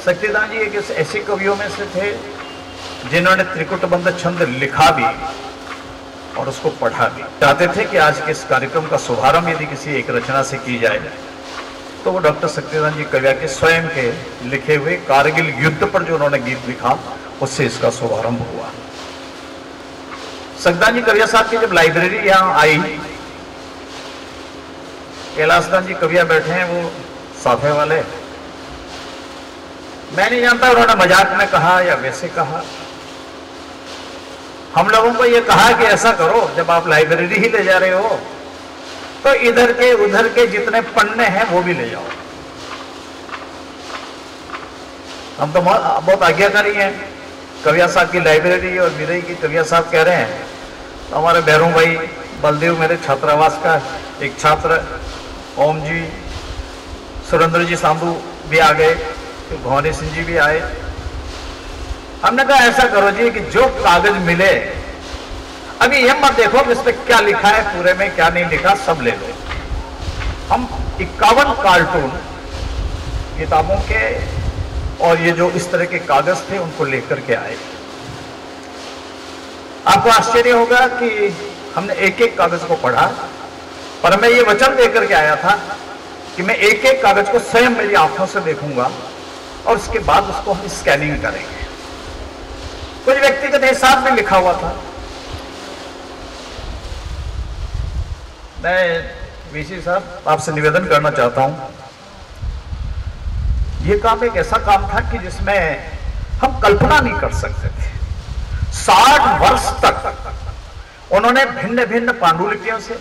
शक्तिदान जी एक ऐसे कवियों में से थे जिन्होंने त्रिकुटबंध छंद लिखा भी और उसको पढ़ा भी। चाहते थे कि आज के इस कार्यक्रम का शुभारंभ यदि किसी एक रचना से की जाए तो वो डॉक्टर शक्तिदान जी कविया के स्वयं के लिखे हुए कारगिल युद्ध पर जो उन्होंने गीत लिखा उससे इसका शुभारंभ हुआ। शक्तिदान जी कविया साहब की जब लाइब्रेरी यहाँ आई, कैलाशदान जी कविया बैठे हैं वो साफे वाले, मैं नहीं जानता उन्होंने मजाक में कहा या वैसे कहा। हम लोगों को ये कहा कि ऐसा करो, जब आप लाइब्रेरी ही ले जा रहे हो तो इधर के उधर के जितने पन्ने हैं वो भी ले जाओ। हम तो बहुत आज्ञाकारी हैं। कविया साहब की लाइब्रेरी और विदई की कविया साहब कह रहे हैं तो हमारे भैरू भाई बलदेव मेरे छात्रावास का एक छात्र, ओम जी, सुरेंद्र जी सांबू भी आ गए, तो भवानी सिंह जी भी आए। हमने कहा ऐसा करो जी कि जो कागज मिले, अभी ये मत देखो कि इस पे क्या लिखा है, पूरे में क्या नहीं लिखा, सब ले लो। हम 51 कार्टून किताबों के और ये जो इस तरह के कागज थे उनको लेकर के आए। आपको आश्चर्य होगा कि हमने एक एक कागज को पढ़ा, पर मैं ये वचन देकर के आया था कि मैं एक एक कागज को स्वयं मेरी आंखों से देखूंगा और उसके बाद उसको हम स्कैनिंग करेंगे। कुछ व्यक्तिगत हिसाब में लिखा हुआ था। मैं वीसी साहब आपसे निवेदन करना चाहता हूं, यह काम एक ऐसा काम था कि जिसमें हम कल्पना नहीं कर सकते थे। 60 वर्ष तक उन्होंने भिन्न भिन्न पांडुलिपियों से,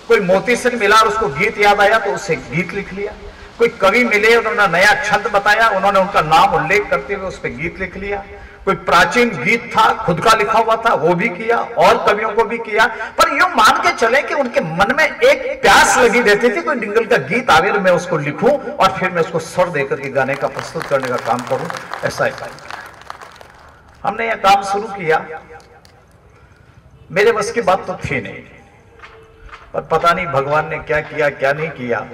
कोई मोती से मिला और उसको गीत याद आया तो उससे गीत लिख लिया, कोई कवि मिले उन्होंने नया छंद बताया, उन्होंने उनका नाम उल्लेख करते हुए उस पर गीत लिख लिया, कोई प्राचीन गीत था खुद का लिखा हुआ था वो भी किया और कवियों को भी किया। पर यूं मान के चले कि उनके मन में एक प्यास लगी रहती थी, कोई डिंगल का गीत आवे मैं उसको लिखूं और फिर मैं उसको स्वर देकर के गाने का प्रस्तुत करने का काम करूं। ऐसा ही हमने यह काम शुरू किया। मेरे बस की बात तो थी नहीं, पर पता नहीं भगवान ने क्या किया क्या नहीं किया।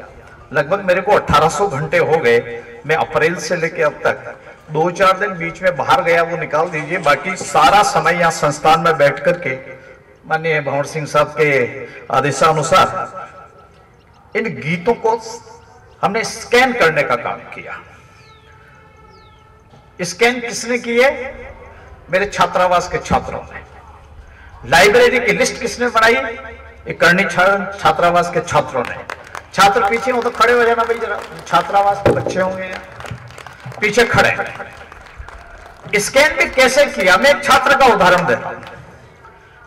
लगभग मेरे को 1800 घंटे हो गए। मैं अप्रैल से लेकर अब तक 2-4 दिन बीच में बाहर गया, वो निकाल दीजिए, बाकी सारा समय यहाँ संस्थान में बैठ करके माननीय भंवर सिंह साहब के आदेशानुसार इन गीतों को हमने स्कैन करने का काम किया। स्कैन किसने किए? मेरे छात्रावास के छात्रों ने। लाइब्रेरी की लिस्ट किसने बनाई? एक करनी छात्रावास के छात्रों ने। छात्र पीछे हो तो खड़े हो जाना भाई जरा, छात्रावास के बच्चे होंगे पीछे खड़े। स्कैन भी कैसे किया, मैं एक छात्र का उदाहरण देता हूं।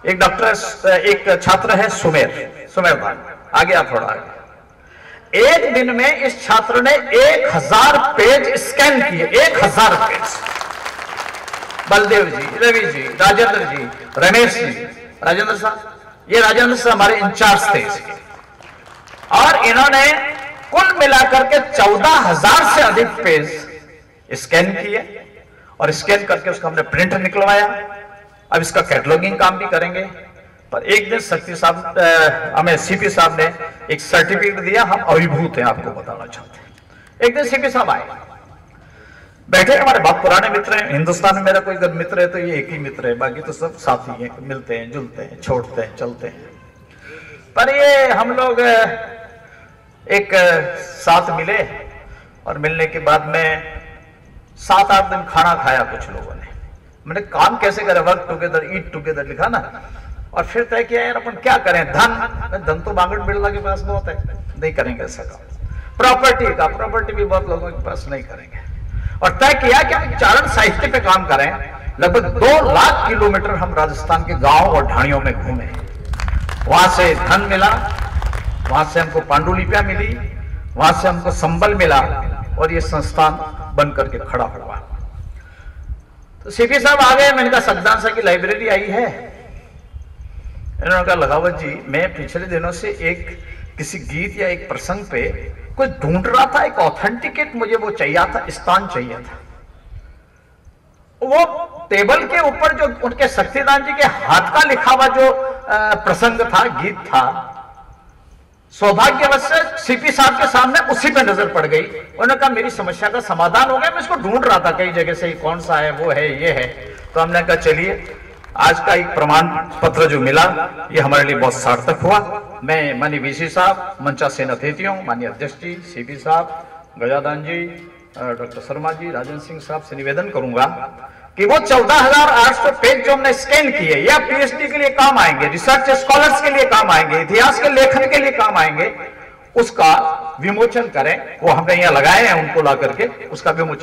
एक छात्र है सुमेर भाई, आगे आप थोड़ा आगे। एक दिन में इस छात्र ने 1000 पेज स्कैन किए, 1000 पेज। बलदेव जी, रवि जी, राजेंद्र जी, रमेश जी, राजेंद्र साहब, ये राजेंद्र साहब हमारे इंचार्ज थे इसके, और इन्होंने कुल मिलाकर के 14,000 से अधिक पेज स्कैन किए और स्कैन करके उसका हमने प्रिंट निकलवाया। अब इसका कैटलॉगिंग काम भी करेंगे। पर एक दिन शक्ति साहब हमें सीपी साहब ने एक सर्टिफिकेट दिया, हम अभिभूत हैं, आपको बताना चाहते हैं। एक दिन सीपी साहब आए, बैठे हमारे बहुत पुराने मित्र हैं। हिंदुस्तान में मेरा कोई अगर मित्र है तो ये एक ही मित्र है, बाकी तो सब साथी हैं, मिलते हैं जुलते हैं, छोड़ते हैं, चलते हैं। पर ये हम लोग एक साथ मिले और मिलने के बाद में 7-8 दिन खाना खाया कुछ लोगों ने। मैंने काम कैसे करें, वर्क टुगेदर ईट टुगेदर लिखा ना, और फिर तय किया यार अपन क्या करें, धन तो बांगड़ बिरला के पास बहुत है, नहीं करेंगे ऐसा काम। प्रॉपर्टी भी बहुत लोगों के पास नहीं करेंगे, और तय किया कि हम चारण साहित्य पे काम करें। लगभग 2 लाख किलोमीटर हम राजस्थान के गांव और ढाणियों में घूमे, वहां से धन मिला, वहां से हमको पांडुलिपियां मिली, वहां से हमको संबल मिला, और ये संस्थान बन करके खड़ा हुआ। तो सीपी साहब आ गए। मैंने कहा शक्तिदान साहब की लाइब्रेरी आई है। इन्होंने कहा लगावत जी, मैं पिछले दिनों से एक किसी गीत या एक प्रसंग पे कुछ ढूंढ रहा था, एक ऑथेंटिकेट मुझे वो चाहिए था, स्थान चाहिए था। वो टेबल के ऊपर जो उनके शक्तिदान जी के हाथ का लिखा हुआ जो प्रसंग था, गीत था, सौभाग्यवश से सीपी साहब के सामने उसी पे नजर पड़ गई। उन्होंने कहा मेरी समस्या का समाधान हो गया, मैं इसको ढूंढ रहा था कई जगह से, कौन सा है, वो है, ये है। तो हमने कहा चलिए आज का एक प्रमाण पत्र जो मिला ये हमारे लिए बहुत सार्थक हुआ। मैं माननीय वीसी साहब, मंचासीन अतिथियों, माननीय अध्यक्ष जी, सीपी साहब, गजादान जी, डॉक्टर शर्मा जी, राजेंद्र सिंह साहब से निवेदन करूंगा कि वो 14,800 पेज जो हमने स्कैन किए या पीएचडी के लिए काम आएंगे, रिसर्च स्कॉलर्स के लिए काम आएंगे, इतिहास के लेखन के लिए काम आएंगे, उसका विमोचन करें। वो हमने यहाँ लगाए हैं, उनको ला करके उसका विमोचन